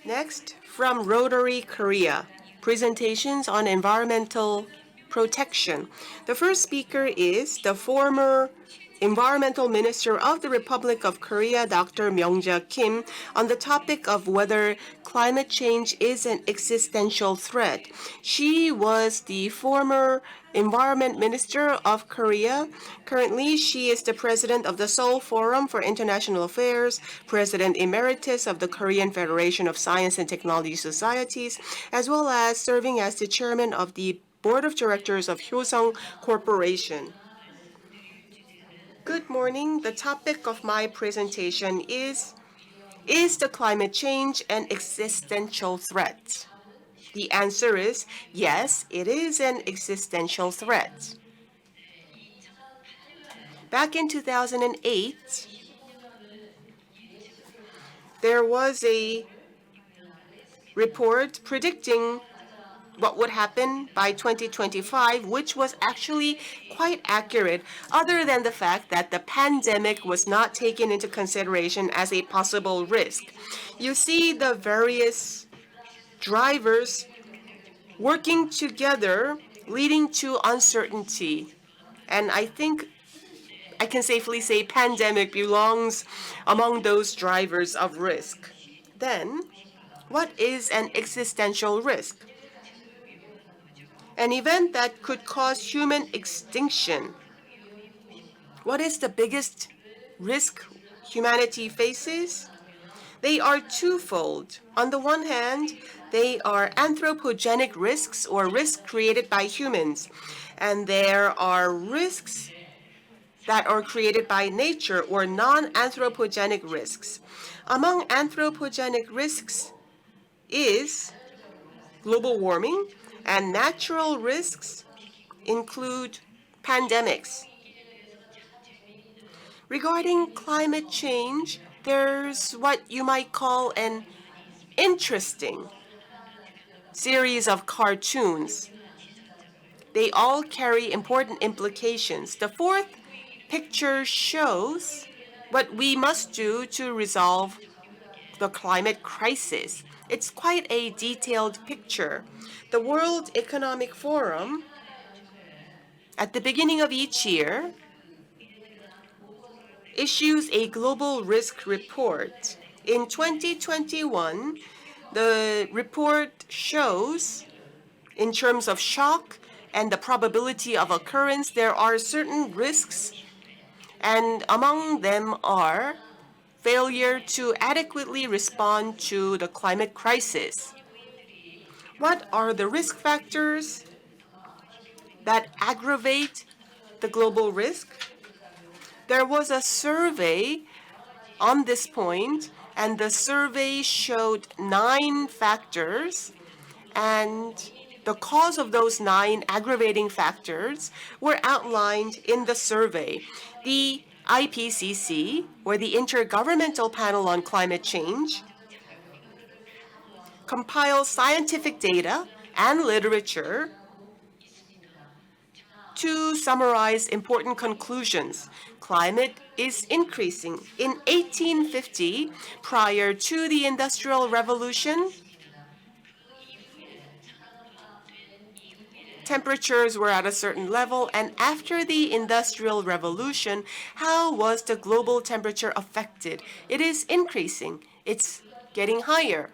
Next, from Rotary Korea, presentations on environmental protection. The first speaker is the former Environmental Minister of the Republic of Korea, Dr. Myung-ja Kim, on the topic of whether climate change is an existential threat. She was the former Environment Minister of Korea. Currently, she is the president of the Seoul Forum for International Affairs, president emeritus of the Korean Federation of Science and Technology Societies, as well as serving as the chairman of the Board of Directors of Hyosung Corporation. Good morning. The topic of my presentation is the climate change an existential threat? The answer is yes, it is an existential threat. Back in 2008, there was a report predicting what would happen by 2025, which was actually quite accurate, other than the fact that the pandemic was not taken into consideration as a possible risk. You see the various drivers working together, leading to uncertainty. And I think I can safely say pandemic belongs among those drivers of risk. Then, what is an existential risk? An event that could cause human extinction. What is the biggest risk humanity faces? They are twofold. On the one hand, they are anthropogenic risks, or risks created by humans. And there are risks that are created by nature, or non-anthropogenic risks. Among anthropogenic risks is global warming, and natural risks include pandemics. Regarding climate change, there's what you might call an interesting series of cartoons. They all carry important implications. The fourth picture shows what we must do to resolve the climate crisis. It's quite a detailed picture. The World Economic Forum, at the beginning of each year, issues a global risk report. In 2021, the report shows, in terms of shock and the probability of occurrence, there are certain risks, and among them are failure to adequately respond to the climate crisis. What are the risk factors that aggravate the global risk? There was a survey on this point, and the survey showed 9 factors, and the cause of those 9 aggravating factors were outlined in the survey. The IPCC, or the Intergovernmental Panel on Climate Change, compiles scientific data and literature to summarize important conclusions. Climate is increasing. In 1850, prior to the Industrial Revolution, temperatures were at a certain level, and after the Industrial Revolution, how was the global temperature affected? It is increasing. It's getting higher.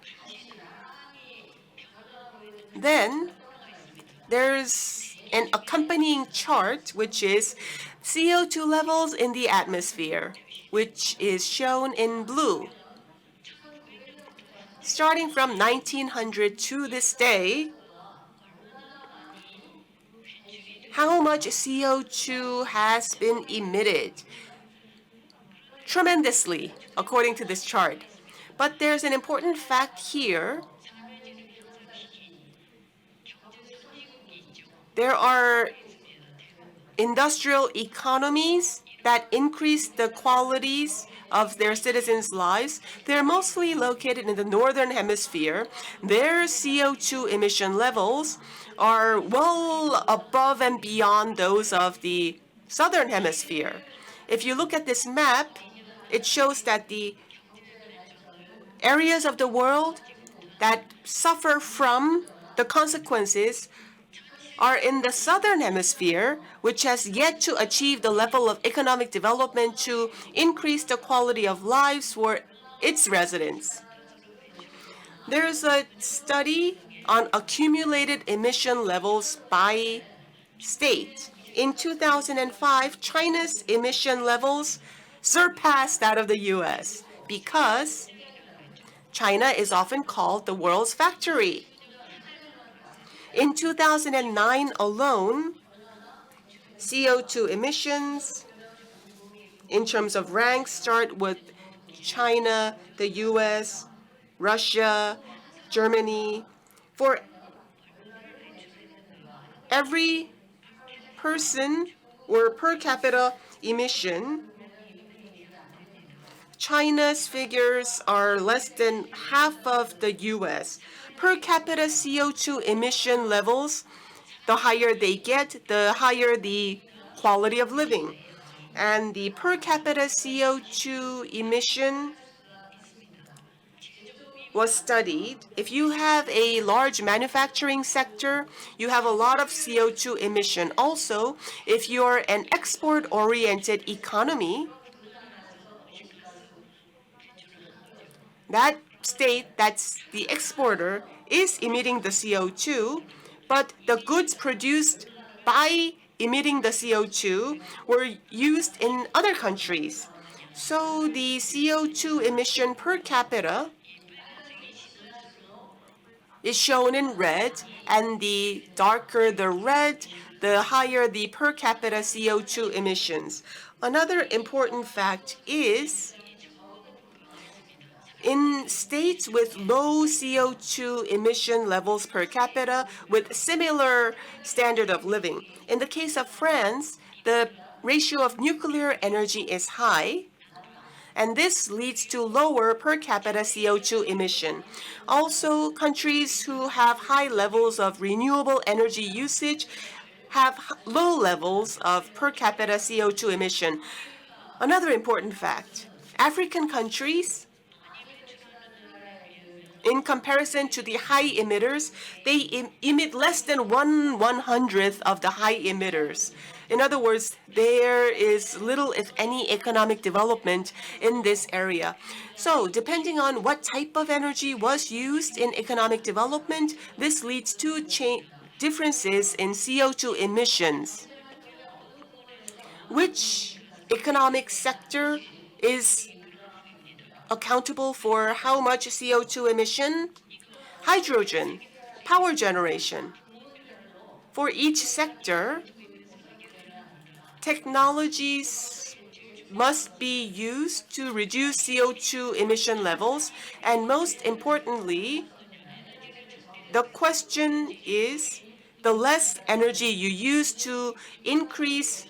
Then there's an accompanying chart, which is CO2 levels in the atmosphere, which is shown in blue. Starting from 1900 to this day, how much CO2 has been emitted? Tremendously, according to this chart. But there's an important fact here. There are industrial economies that increase the qualities of their citizens' lives. They're mostly located in the northern hemisphere. Their CO2 emission levels are well above and beyond those of the southern hemisphere. If you look at this map, it shows that the areas of the world that suffer from the consequences are in the southern hemisphere, which has yet to achieve the level of economic development to increase the quality of lives for its residents. There's a study on accumulated emission levels by state. In 2005, China's emission levels surpassed that of the US because China is often called the world's factory. In 2009 alone, CO2 emissions in terms of ranks start with China, the US, Russia, Germany. For every person or per capita emission, China's figures are less than half of the US. Per capita CO2 emission levels, the higher they get, the higher the quality of living. And the per capita CO2 emission was studied. If you have a large manufacturing sector, you have a lot of CO2 emission. Also, if you're an export-oriented economy, that state that's the exporter is emitting the CO2, but the goods produced by emitting the CO2 were used in other countries. So the CO2 emission per capita is shown in red, and the darker the red, the higher the per capita CO2 emissions. Another important fact is in states with low CO2 emission levels per capita with similar standard of living. In the case of France, the ratio of nuclear energy is high, and this leads to lower per capita CO2 emission. Also, countries who have high levels of renewable energy usage have low levels of per capita CO2 emission. Another important fact, African countries, in comparison to the high emitters, they emit less than 1/100th of the high emitters. In other words, there is little, if any, economic development in this area. So, depending on what type of energy was used in economic development, this leads to differences in CO2 emissions. Which economic sector is accountable for how much CO2 emission? Hydrogen, power generation. For each sector, technologies must be used to reduce CO2 emission levels, and most importantly, the question is the less energy you use to increase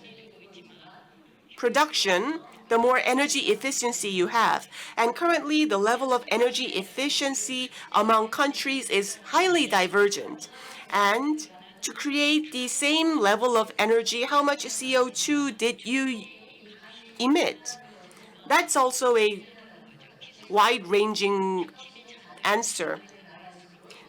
production, the more energy efficiency you have. And currently, the level of energy efficiency among countries is highly divergent. And to create the same level of energy, how much CO2 did you emit? That's also a wide-ranging answer.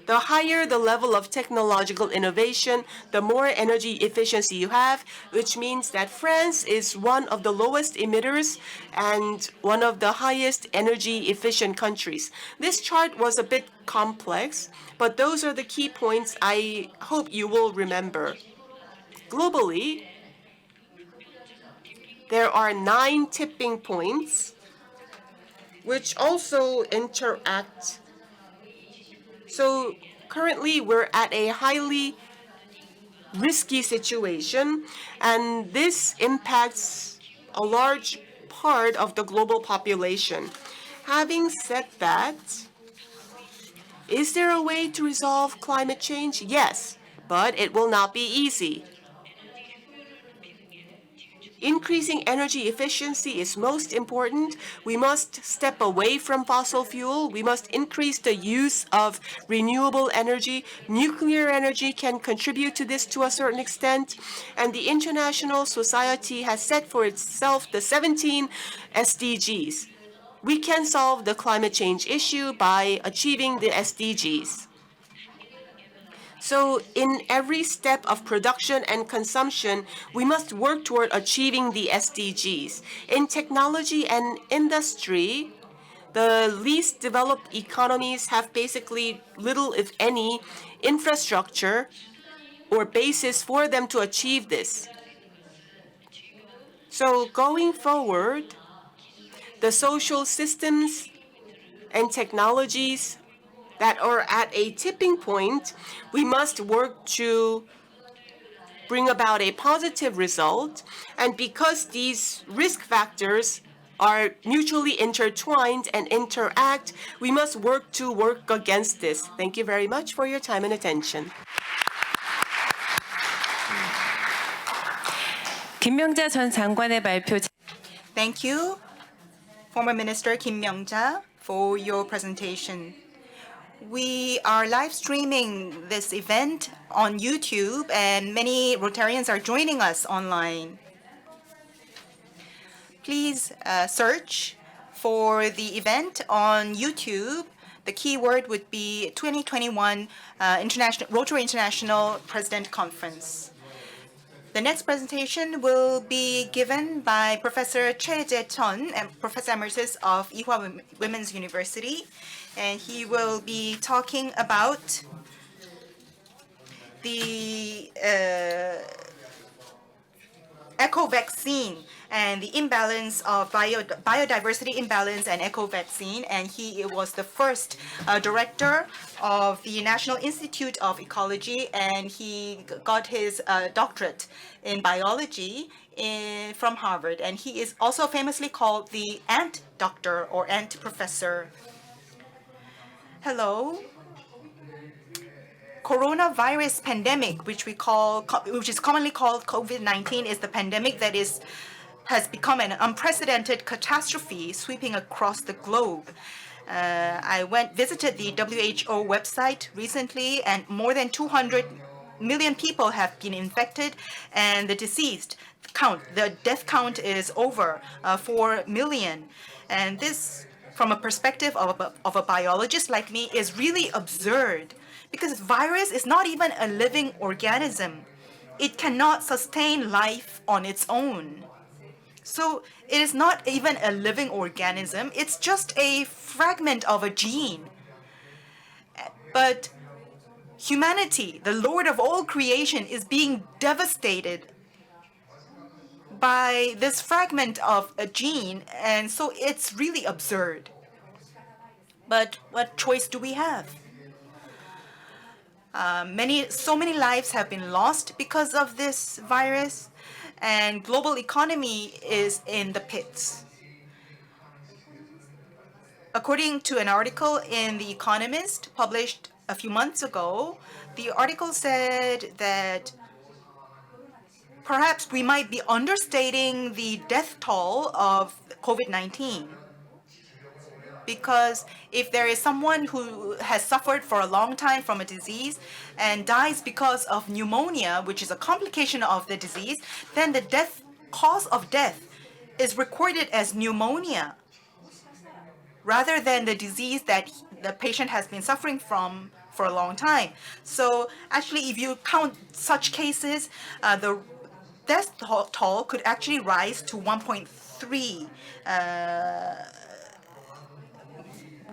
The higher the level of technological innovation, the more energy efficiency you have, which means that France is one of the lowest emitters and one of the highest energy efficient countries. This chart was a bit complex, but those are the key points I hope you will remember. Globally, there are 9 tipping points which also interact. So currently, we're at a highly risky situation, and this impacts a large part of the global population. Having said that, is there a way to resolve climate change? Yes, but it will not be easy. Increasing energy efficiency is most important. We must step away from fossil fuel. We must increase the use of renewable energy. Nuclear energy can contribute to this to a certain extent. And the international society has set for itself the 17 SDGs. we can solve the climate change issue by achieving the SDGs. So in every step of production and consumption, we must work toward achieving the SDGs. In technology and industry, the least developed economies have basically little, if any, infrastructure or basis for them to achieve this. So going forward, the social systems and technologies that are at a tipping point, we must work to bring about a positive result. And because these risk factors are mutually intertwined and interact, we must work against this. Thank you very much for your time and attention. 김명자 전 장관의 발표. Thank you, former Minister Kim Myung-ja, for your presentation. We are live streaming this event on YouTube, and many Rotarians are joining us online. Please search for the event on YouTube. The keyword would be 2021 Rotary International President Conference. The next presentation will be given by Professor Choi Jae-chun, Professor Emeritus of Ewha Women's University, and he will be talking about the eco-vaccine and the imbalance of biodiversity imbalance and eco-vaccine. And he was the first director of the National Institute of Ecology, and he got his doctorate in biology from Harvard. And he is also famously called the ant doctor or ant professor. Hello. Coronavirus pandemic, which is commonly called COVID-19, is the pandemic that has become an unprecedented catastrophe sweeping across the globe. I visited the WHO website recently, and more than 200 million people have been infected, and the death count is over 4 million. And this, from a perspective of a biologist like me, is really absurd. Because virus is not even a living organism. It cannot sustain life on its own. So it is not even a living organism. It's just a fragment of a gene. But humanity, the Lord of all creation, is being devastated by this fragment of a gene, and so it's really absurd. But what choice do we have? So many lives have been lost because of this virus, and global economy is in the pits. According to an article in The Economist published a few months ago, the article said that perhaps we might be understating the death toll of COVID-19. Because if there is someone who has suffered for a long time from a disease and dies because of pneumonia, which is a complication of the disease, then the cause of death is recorded as pneumonia rather than the disease that the patient has been suffering from for a long time. So actually, if you count such cases, the death toll could actually rise to 1.3.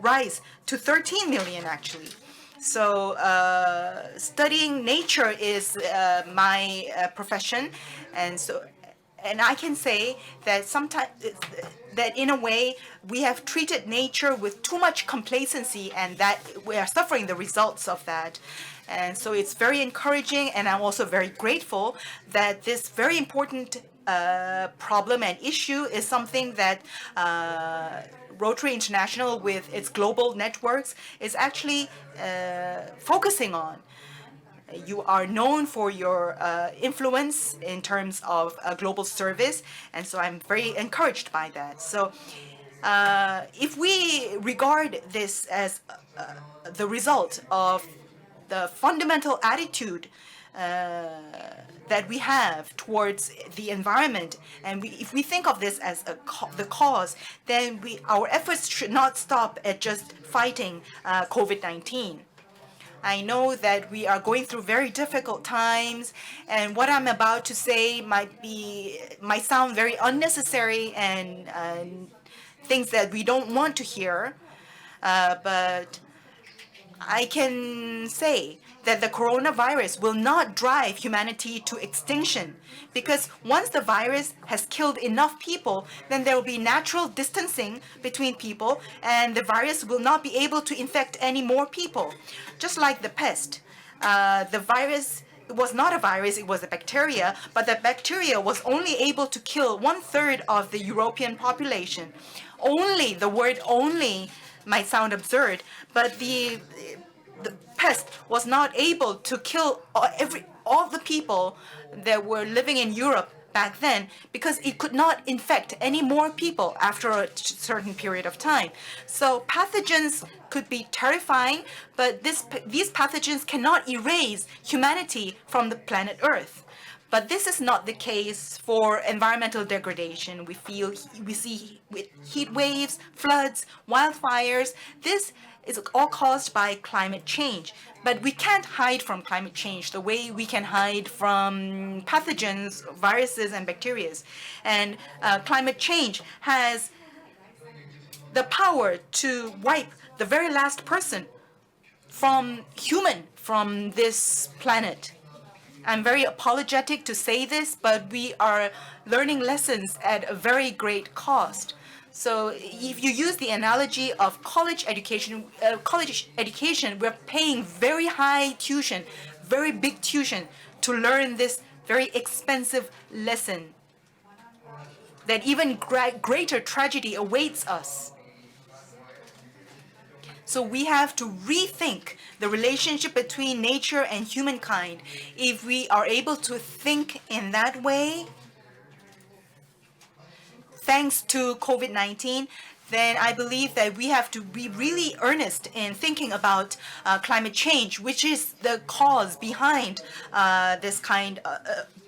Rise to 13 million actually. So studying nature is my profession, and I can say that sometimes that in a way we have treated nature with too much complacency, and that we are suffering the results of that. And so it's very encouraging, and I'm also very grateful that this very important problem and issue is something that Rotary International, with its global networks, is actually focusing on. You are known for your influence in terms of global service, and so I'm very encouraged by that. So if we regard this as the result of the fundamental attitude that we have towards the environment, and if we think of this as the cause, then our efforts should not stop at just fighting COVID-19. I know that we are going through very difficult times, and what I'm about to say might sound very unnecessary and things that we don't want to hear, but I can say that the coronavirus will not drive humanity to extinction, because once the virus has killed enough people, then there will be natural distancing between people, and the virus will not be able to infect any more people. Just like the pest, the virus was not a virus, it was a bacteria, but the bacteria was only able to kill 1/3 of the European population. Only, the word only might sound absurd, but the pest was not able to kill all the people that were living in Europe back then, because it could not infect any more people after a certain period of time. So pathogens could be terrifying, but these pathogens cannot erase humanity from the planet Earth. But this is not the case for environmental degradation. We see with heat waves, floods, wildfires. This is all caused by climate change. But we can't hide from climate change the way we can hide from pathogens, viruses, and bacteria. And climate change has the power to wipe the very last person from this planet. I'm very apologetic to say this, but we are learning lessons at a very great cost. So if you use the analogy of college education, we're paying very high tuition, very big tuition to learn this very expensive lesson, that even greater tragedy awaits us. So we have to rethink the relationship between nature and humankind. If we are able to think in that way, thanks to COVID-19, then I believe that we have to be really earnest in thinking about climate change, which is the cause behind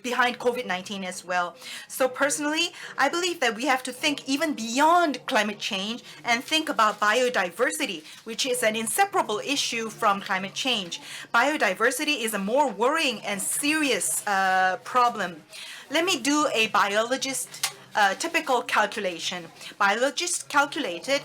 behind COVID-19 as well. So personally, I believe that we have to think even beyond climate change and think about biodiversity, which is an inseparable issue from climate change. Biodiversity is a more worrying and serious problem. Let me do a biologist typical calculation. Biologists calculated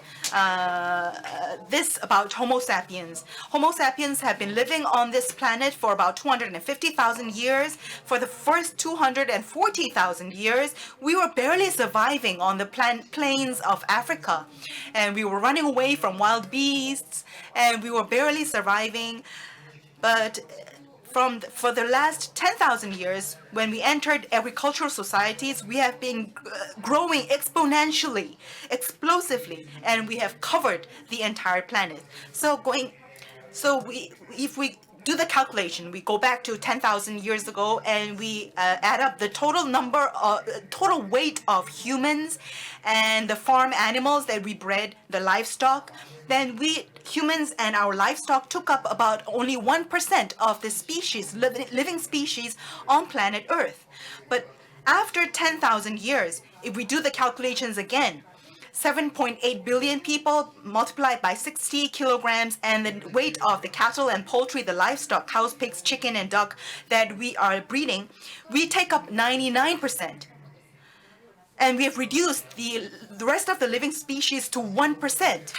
this about Homo sapiens. Homo sapiens have been living on this planet for about 250,000 years. For the first 240,000 years, we were barely surviving on the plains of Africa. And we were running away from wild beasts, and we were barely surviving. But for the last 10,000 years, when we entered agricultural societies, we have been growing exponentially, explosively, and we have covered the entire planet. If we do the calculation, we go back to 10,000 years ago, and we add up the total weight of humans and the farm animals that we bred, the livestock, then humans and our livestock took up about only 1% of the species, living species on planet Earth. But after 10,000 years, if we do the calculations again, 7.8 billion people multiplied by 60 kilograms, and the weight of the cattle and poultry, the livestock, cows, pigs, chicken, and duck that we are breeding, we take up 99%. And we have reduced the rest of the living species to 1%.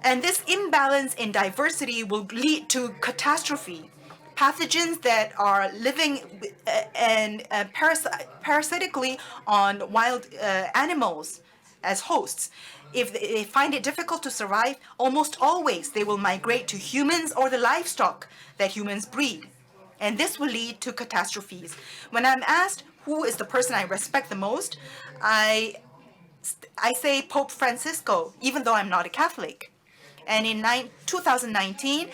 And this imbalance in diversity will lead to catastrophe. Pathogens that are living and parasitically on wild animals as hosts, if they find it difficult to survive, almost always they will migrate to humans or the livestock that humans breed. And this will lead to catastrophes. When I'm asked who is the person I respect the most, I say Pope Francisco, even though I'm not a Catholic. And in 2019,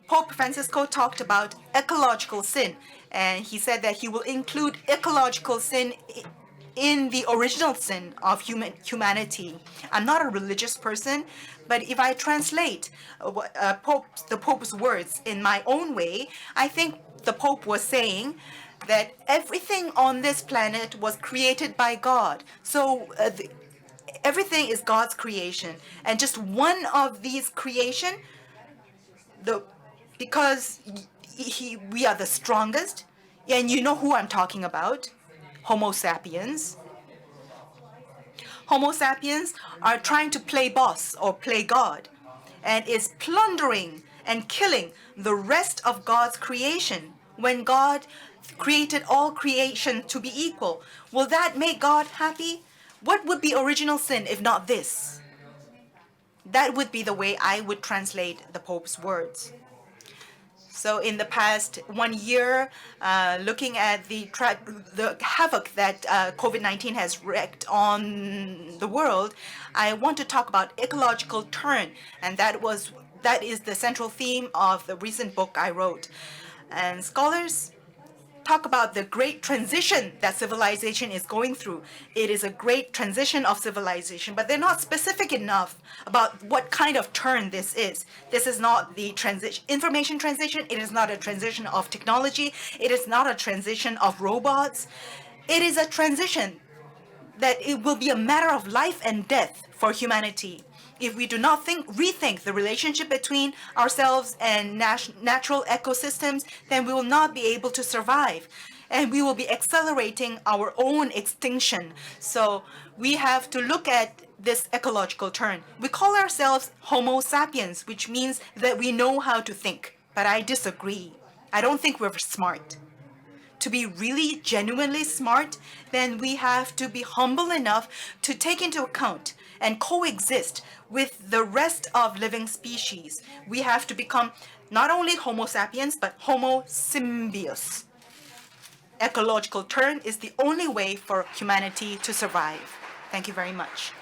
Pope Francisco talked about ecological sin. And he said that he will include ecological sin in the original sin of humanity. I'm not a religious person, but if I translate the Pope's words in my own way, I think the Pope was saying that everything on this planet was created by God. So everything is God's creation, and just one of these creation, because we are the strongest, and you know who I'm talking about, Homo sapiens. Homo sapiens are trying to play boss or play God, and is plundering and killing the rest of God's creation. When God created all creation to be equal, will that make God happy? What would be original sin if not this? That would be the way I would translate the Pope's words. So in the past 1 year, looking at the havoc that COVID-19 has wreaked on the world, I want to talk about ecological turn, and that is the central theme of the recent book I wrote. And scholars talk about the great transition that civilization is going through. It is a great transition of civilization, but they're not specific enough about what kind of turn this is. This is not the information transition. It is not a transition of technology. It is not a transition of robots. It is a transition that it will be a matter of life and death for humanity. If we do not rethink the relationship between ourselves and natural ecosystems, then we will not be able to survive. And we will be accelerating our own extinction. So we have to look at this ecological turn. We call ourselves Homo sapiens, which means that we know how to think. But I disagree. I don't think we're smart. To be really genuinely smart, then we have to be humble enough to take into account and coexist with the rest of living species. We have to become not only Homo sapiens, but Homo symbios. Ecological turn is the only way for humanity to survive. Thank you very much.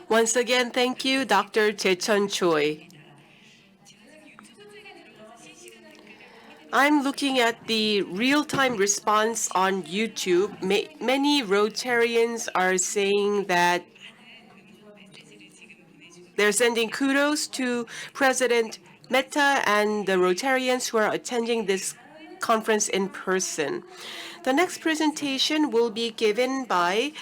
Once again, thank you, Dr. Jae-chun Choi. I'm looking at the real-time response on YouTube. Many Rotarians are saying that they're sending kudos to President Mehta and the Rotarians who are attending this conference in person. The next presentation will be given by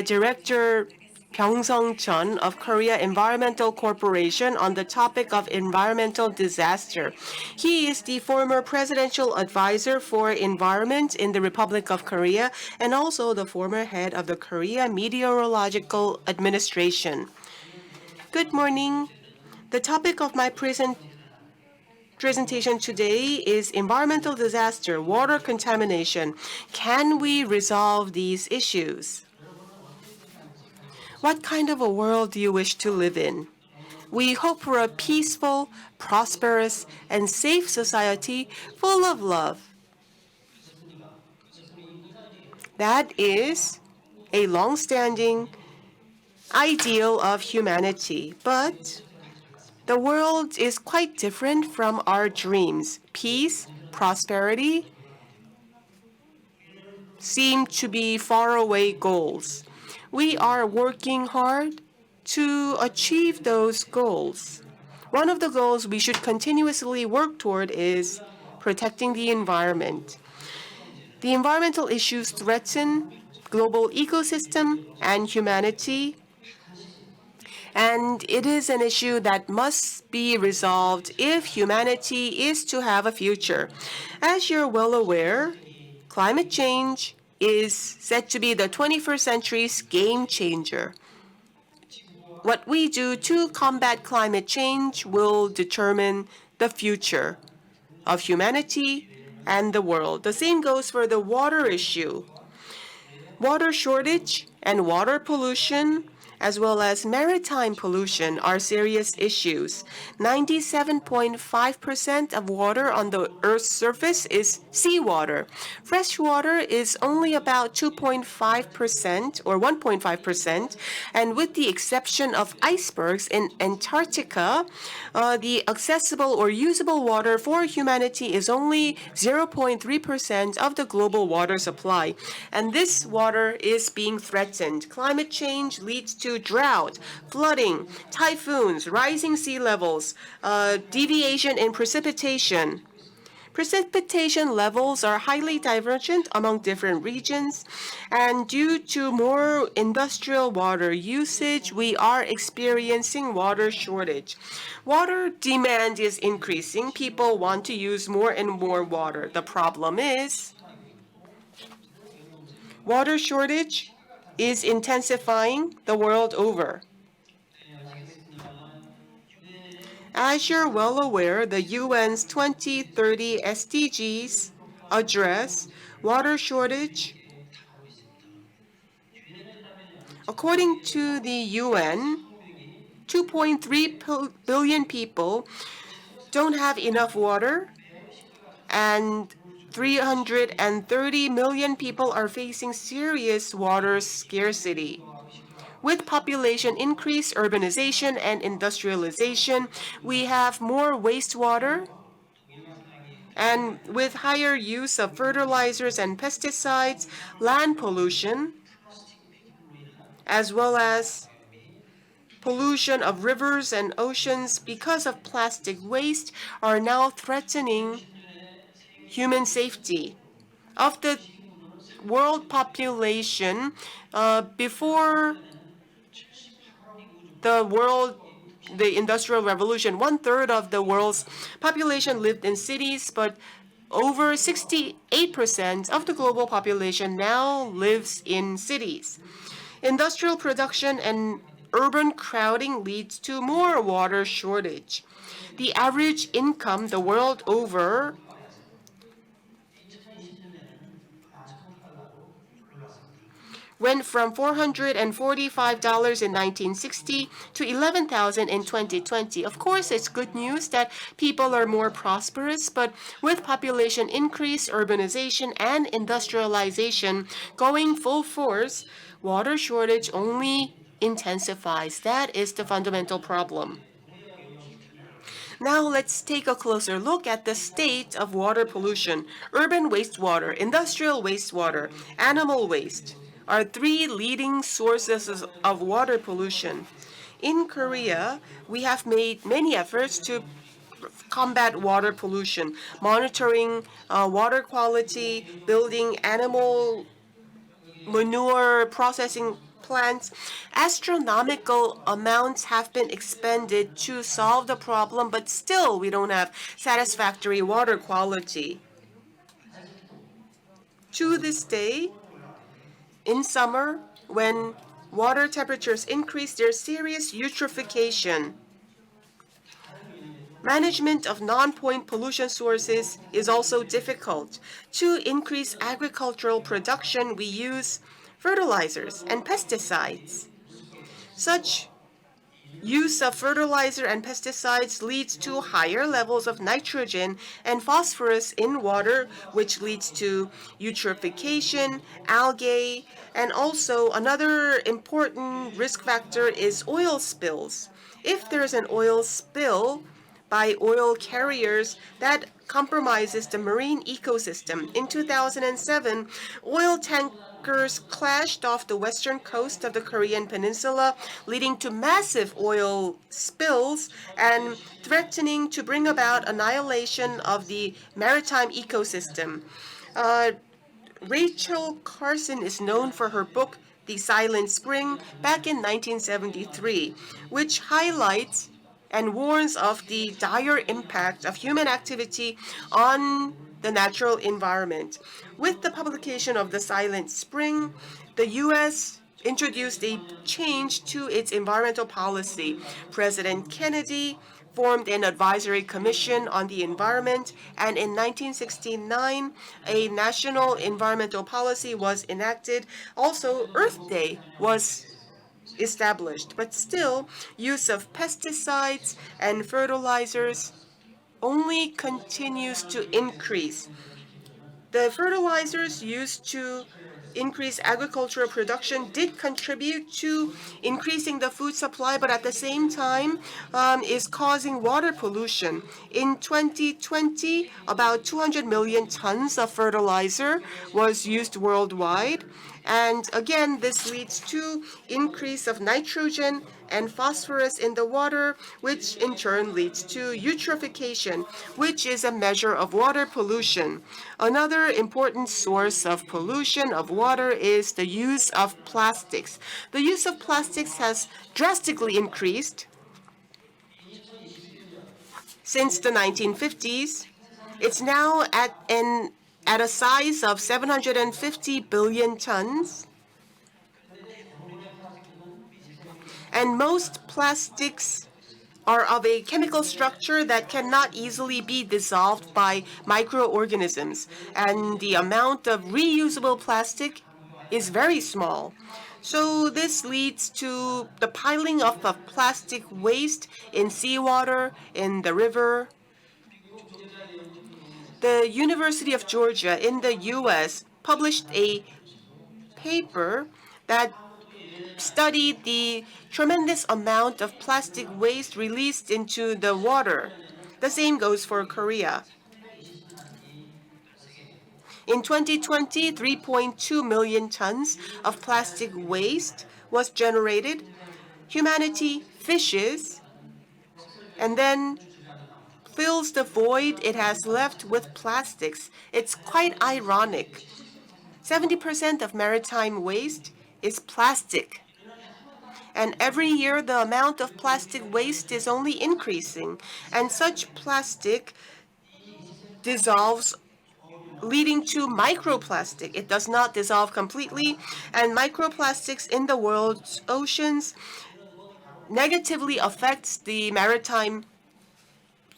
Director Byung-sung Chun of Korea Environmental Corporation on the topic of environmental disaster. He is the former presidential advisor for environment in the Republic of Korea and also the former head of the Korea Meteorological Administration. Good morning. The topic of my presentation today is environmental disaster, water contamination. Can we resolve these issues? What kind of a world do you wish to live in? We hope for a peaceful, prosperous, and safe society full of love. That is a long-standing ideal of humanity, but the world is quite different from our dreams. Peace, prosperity seem to be faraway goals. We are working hard to achieve those goals. One of the goals we should continuously work toward is protecting the environment. The environmental issues threaten global ecosystem and humanity, and it is an issue that must be resolved if humanity is to have a future. As you're well aware, climate change is said to be the 21st century's game changer. What we do to combat climate change will determine the future of humanity and the world. The same goes for the water issue. Water shortage and water pollution as well as maritime pollution are serious issues. 97.5% of water on the Earth's surface is seawater. Fresh water is only about 2.5% or 1.5%, and with the exception of icebergs in Antarctica, the accessible or usable water for humanity is only 0.3% of the global water supply. And this water is being threatened. Climate change leads to drought, flooding, typhoons, rising sea levels, deviation in precipitation. Precipitation levels are highly divergent among different regions, and due to more industrial water usage, we are experiencing water shortage. Water demand is increasing. People want to use more and more water. The problem is water shortage is intensifying the world over. As you're well aware, the UN's 2030 SDGs address water shortage. According to the UN, 2.3 billion people don't have enough water, and 330 million people are facing serious water scarcity. With population increase, urbanization, and industrialization, we have more wastewater. And with higher use of fertilizers and pesticides, land pollution, as well as pollution of rivers and oceans because of plastic waste, are now threatening human safety. Of the world population, before the Industrial Revolution, 1/3 of the world's population lived in cities, but over 68% of the global population now lives in cities. Industrial production and urban crowding leads to more water shortage. The average income the world over went from $445 in 1960 to $11,000 in 2020. Of course, it's good news that people are more prosperous, but with population increase, urbanization, and industrialization going full force, water shortage only intensifies. That is the fundamental problem. Now let's take a closer look at the state of water pollution. Urban wastewater, industrial wastewater, animal waste are three leading sources of water pollution. In Korea, we have made many efforts to combat water pollution, monitoring water quality, building animal manure processing plants. Astronomical amounts have been expended to solve the problem, but still we don't have satisfactory water quality. To this day, in summer, when water temperatures increase, there's serious eutrophication. Management of non-point pollution sources is also difficult. To increase agricultural production, we use fertilizers and pesticides. Such use of fertilizer and pesticides leads to higher levels of nitrogen and phosphorus in water, which leads to eutrophication, algae, and also another important risk factor is oil spills. If there's an oil spill by oil carriers, that compromises the marine ecosystem. In 2007, oil tankers clashed off the western coast of the Korean peninsula, leading to massive oil spills and threatening to bring about annihilation of the maritime ecosystem. Rachel Carson is known for her book, The Silent Spring, back in 1973, which highlights and warns of the dire impact of human activity on the natural environment. With the publication of The Silent Spring, the U.S. introduced a change to its environmental policy. President Kennedy formed an advisory commission on the environment, and in 1969, a national environmental policy was enacted. Also, Earth Day was established, but still, use of pesticides and fertilizers only continues to increase. The fertilizers used to increase agricultural production did contribute to increasing the food supply, but at the same time is causing water pollution. In 2020, about 200 million tons of fertilizer was used worldwide. And again, this leads to increase of nitrogen and phosphorus in the water, which in turn leads to eutrophication, which is a measure of water pollution. Another important source of pollution of water is the use of plastics. The use of plastics has drastically increased since the 1950s. It's now at a size of 750 billion tons. And most plastics are of a chemical structure that cannot easily be dissolved by microorganisms, and the amount of reusable plastic is very small. So this leads to the piling up of plastic waste in seawater, in the river. The University of Georgia in the US published a paper that studied the tremendous amount of plastic waste released into the water. The same goes for Korea. In 2020, 3.2 million tons of plastic waste was generated. Humanity fishes and then fills the void it has left with plastics. It's quite ironic. 70% of maritime waste is plastic. And every year, the amount of plastic waste is only increasing. And such plastic dissolves, leading to microplastic. It does not dissolve completely, and microplastics in the world's oceans negatively affects the maritime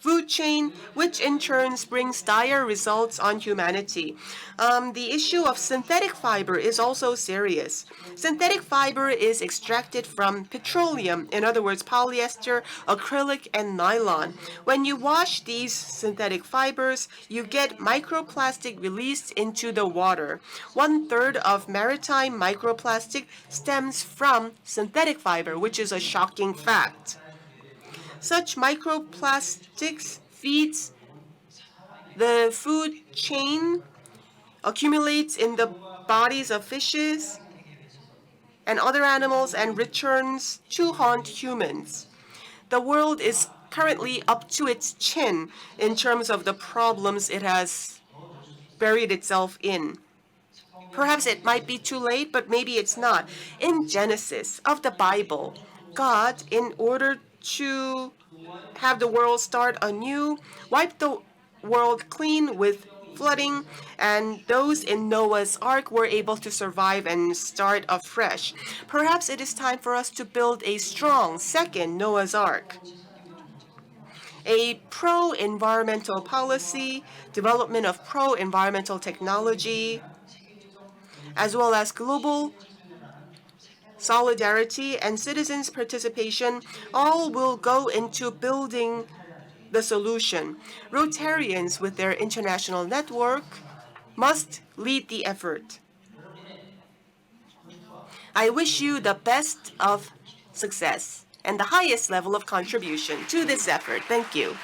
food chain, which in turn brings dire results on humanity. The issue of synthetic fiber is also serious. Synthetic fiber is extracted from petroleum, in other words, polyester, acrylic, and nylon. When you wash these synthetic fibers, you get microplastic released into the water. 1/3 of maritime microplastic stems from synthetic fiber, which is a shocking fact. Such microplastics feeds the food chain, accumulates in the bodies of fishes and other animals, and returns to haunt humans. The world is currently up to its chin in terms of the problems it has buried itself in. Perhaps it might be too late, but maybe it's not. In Genesis of the Bible, God, in order to have the world start anew, wiped the world clean with flooding, and those in Noah's Ark were able to survive and start afresh. Perhaps it is time for us to build a strong second Noah's Ark. A pro-environmental policy, development of pro-environmental technology, as well as global solidarity and citizens' participation, all will go into building the solution. Rotarians with their international network must lead the effort. I wish you the best of success and the highest level of contribution to this effort. Thank you.